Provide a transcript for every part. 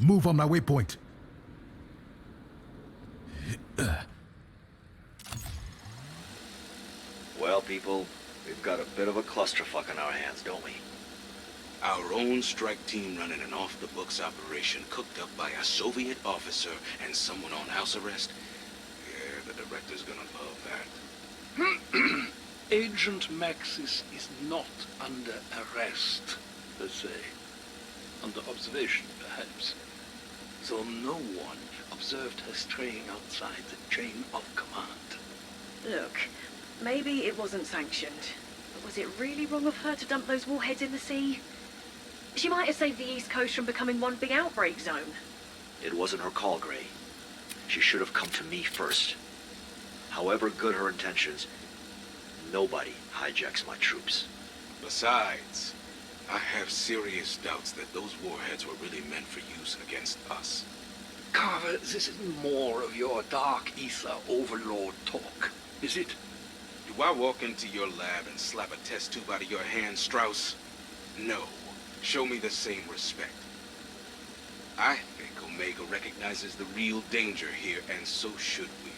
Move on my waypoint. Well, people, we've got a bit of a clusterfuck on our hands, don't we? Our own strike team running an off-the-books operation cooked up by a Soviet officer and someone on house arrest? Yeah, the director's gonna love that. Agent Maxis is not under arrest, per se. Under observation, perhaps. So no one observed her straying outside the chain of command. Look, maybe it wasn't sanctioned. But was it really wrong of her to dump those warheads in the sea? She might have saved the East Coast from becoming one big outbreak zone. It wasn't her call, Gray. She should have come to me first. However good her intentions, nobody hijacks my troops. Besides, I have serious doubts that those warheads were really meant for use against us. Carver, this is more of your Dark Aether overlord talk, is it? Do I walk into your lab and slap a test tube out of your hand, Strauss? No. Show me the same respect. I think Omega recognizes the real danger here, and so should we.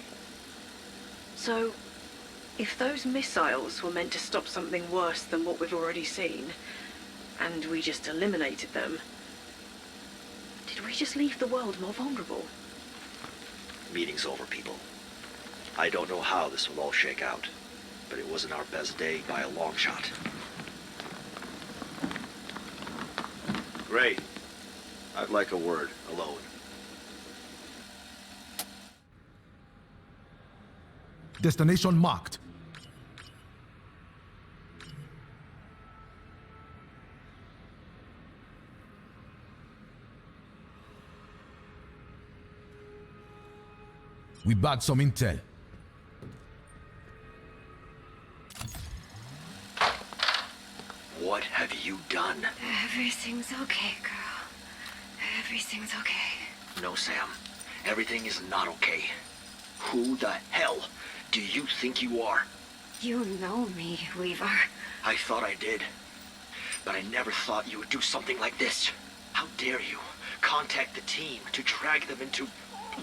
So, if those missiles were meant to stop something worse than what we've already seen, and we just eliminated them, did we just leave the world more vulnerable? Meeting's over, people. I don't know how this will all shake out, but it wasn't our best day by a long shot. Gray, I'd like a word, alone. Destination marked. We bagged some intel. What have you done? Everything's okay, girl. Everything's okay. No, Sam. Everything is not okay. Who the hell do you think you are? You know me, Weaver. I thought I did. But I never thought you would do something like this. How dare you contact the team to drag them into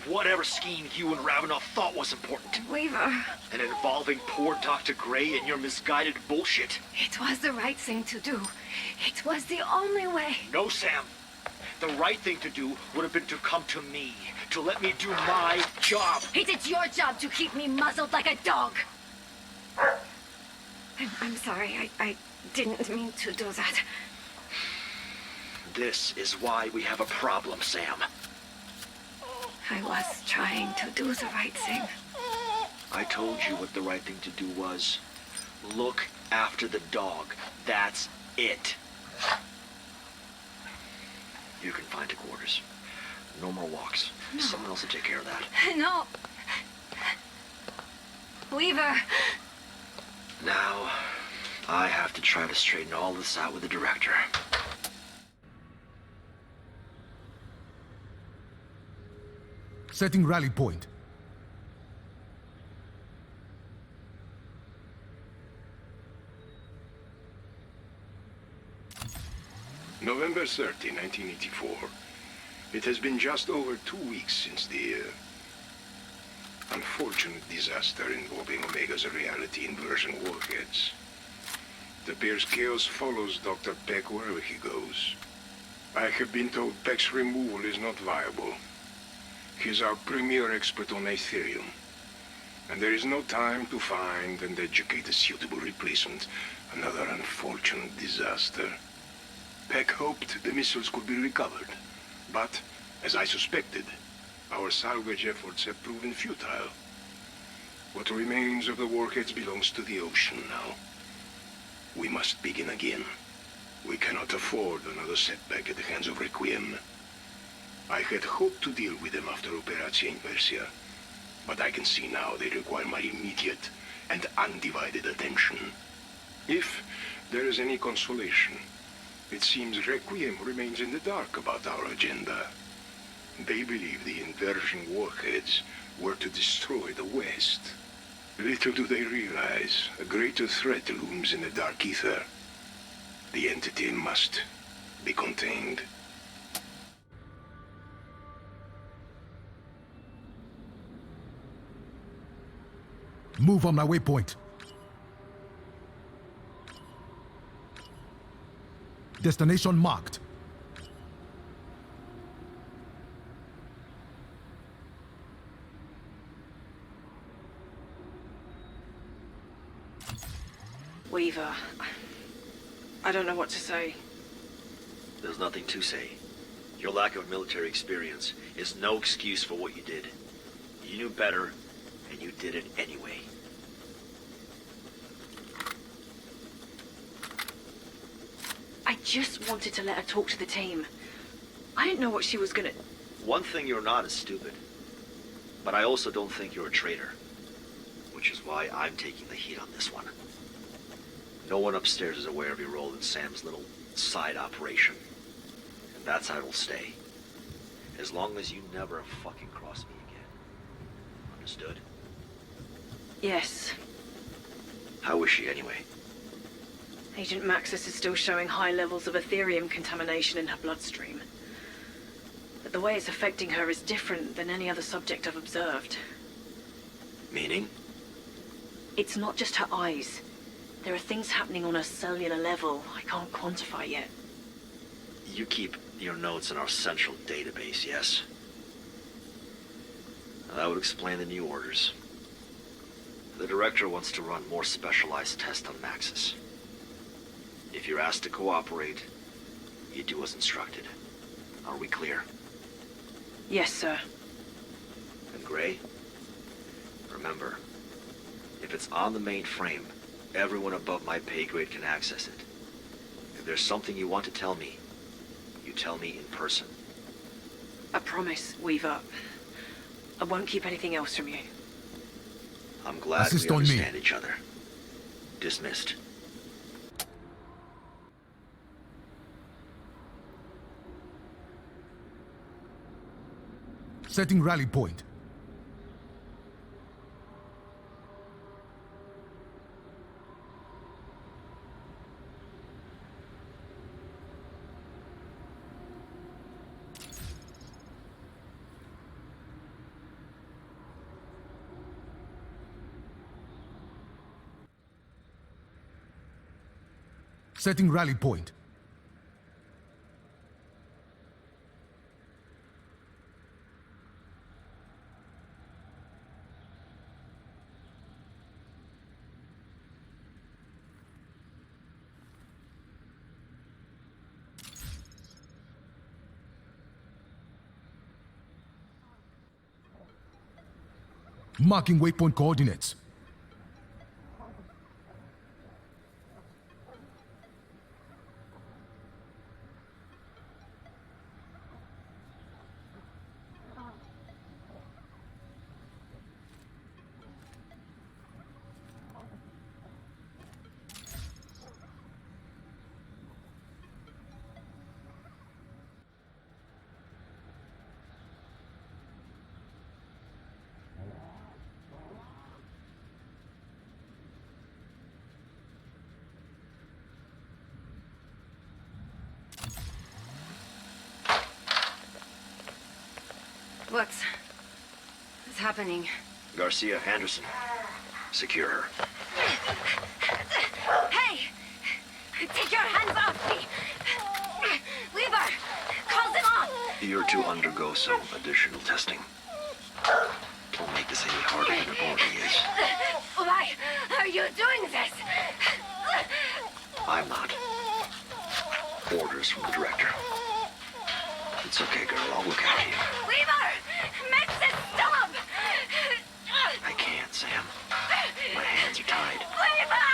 whatever scheme you and Ravenoff thought was important. Weaver. And involving poor Dr. Gray in your misguided bullshit. It was the right thing to do. It was the only way. No, Sam. The right thing to do would have been to come to me, to let me do my job. It is your job to keep me muzzled like a dog. I'm sorry. I didn't mean to do that. This is why we have a problem, Sam. I was trying to do the right thing. I told you what the right thing to do was. Look after the dog. That's it. You can find your quarters. No more walks. No. Someone else will take care of that. No. Weaver. Now, I have to try to straighten all this out with the director. Setting rally point. November 30, 1984. It has been just over 2 weeks since the unfortunate disaster involving Omega's reality inversion warheads. It appears chaos follows Dr. Peck wherever he goes. I have been told Peck's removal is not viable. He's our premier expert on Aetherium, and there is no time to find and educate a suitable replacement. Another unfortunate disaster. Peck hoped the missiles could be recovered, but, as I suspected, our salvage efforts have proven futile. What remains of the warheads belongs to the ocean now. We must begin again. We cannot afford another setback at the hands of Requiem. I had hoped to deal with them after Operation Inversion, but I can see now they require my immediate and undivided attention. If there is any consolation, it seems Requiem remains in the dark about our agenda. They believe the Inversion warheads were to destroy the West. Little do they realize a greater threat looms in the Dark Aether. The entity must be contained. Move on my waypoint. Destination marked. Weaver, I don't know what to say. There's nothing to say. Your lack of military experience is no excuse for what you did. You knew better, and you did it anyway. I just wanted to let her talk to the team. I didn't know what she was gonna... One thing you're not is stupid. But I also don't think you're a traitor. Which is why I'm taking the heat on this one. No one upstairs is aware of your role in Sam's little side operation. And that's how it'll stay. As long as you never fucking cross me again. Understood? Yes. How is she anyway? Agent Maxis is still showing high levels of Aetherium contamination in her bloodstream. But the way it's affecting her is different than any other subject I've observed. Meaning? It's not just her eyes. There are things happening on a cellular level I can't quantify yet. You keep your notes in our central database, yes? That would explain the new orders. The director wants to run more specialized tests on Maxis. If you're asked to cooperate, you do as instructed. Are we clear? Yes, sir. And Gray? Remember, if it's on the mainframe, everyone above my pay grade can access it. If there's something you want to tell me, you tell me in person. I promise, Weaver. I won't keep anything else from you. I'm glad Assist we on me. understand each other. Dismissed. Setting rally point. Setting rally point. Marking waypoint coordinates. What's happening? Garcia Anderson. Secure her. Hey! Take your hands off me! Weaver! Call them off! You're to undergo some additional testing. Don't make this any harder than it already is. Why are you doing this? I'm not. Orders from the director. It's okay, girl. I'll look after you. Weaver! Maxis, stop! I can't, Sam. My hands are tied. Weaver!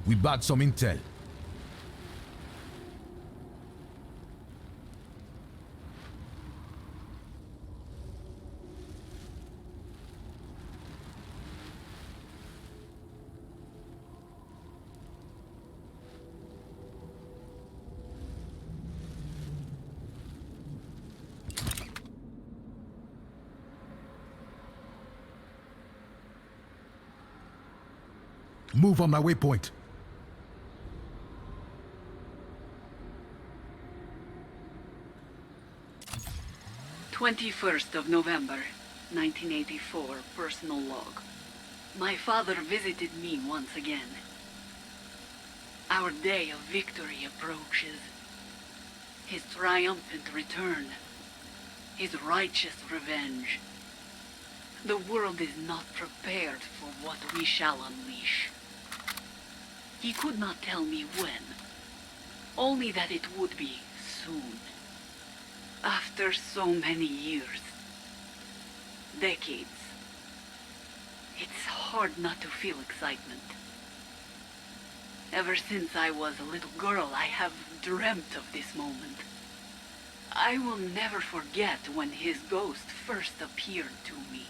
We bagged some intel. Move on my waypoint. November 21st, 1984, personal log. My father visited me once again. Our day of victory approaches. His triumphant return. His righteous revenge. The world is not prepared for what we shall unleash. He could not tell me when, only that it would be soon. After so many years, decades, it's hard not to feel excitement. Ever since I was a little girl, I have dreamt of this moment. I will never forget when his ghost first appeared to me.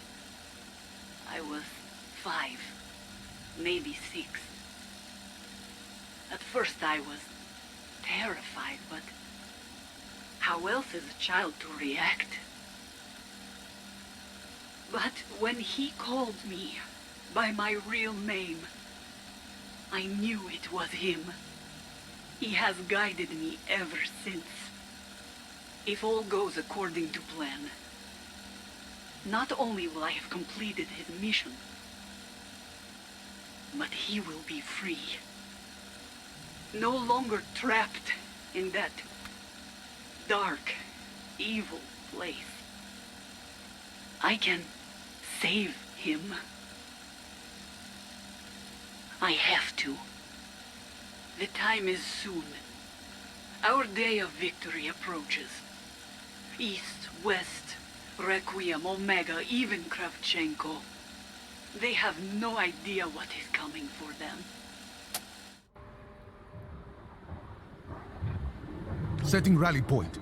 I was 5, maybe 6. At first I was terrified, but how else is a child to react? But when he called me by my real name, I knew it was him. He has guided me ever since. If all goes according to plan, not only will I have completed his mission, but he will be free. No longer trapped in that dark, evil place. I can save him. I have to. The time is soon. Our day of victory approaches. East, West, Requiem, Omega, even Kravchenko. They have no idea what is coming for them. Setting rally point.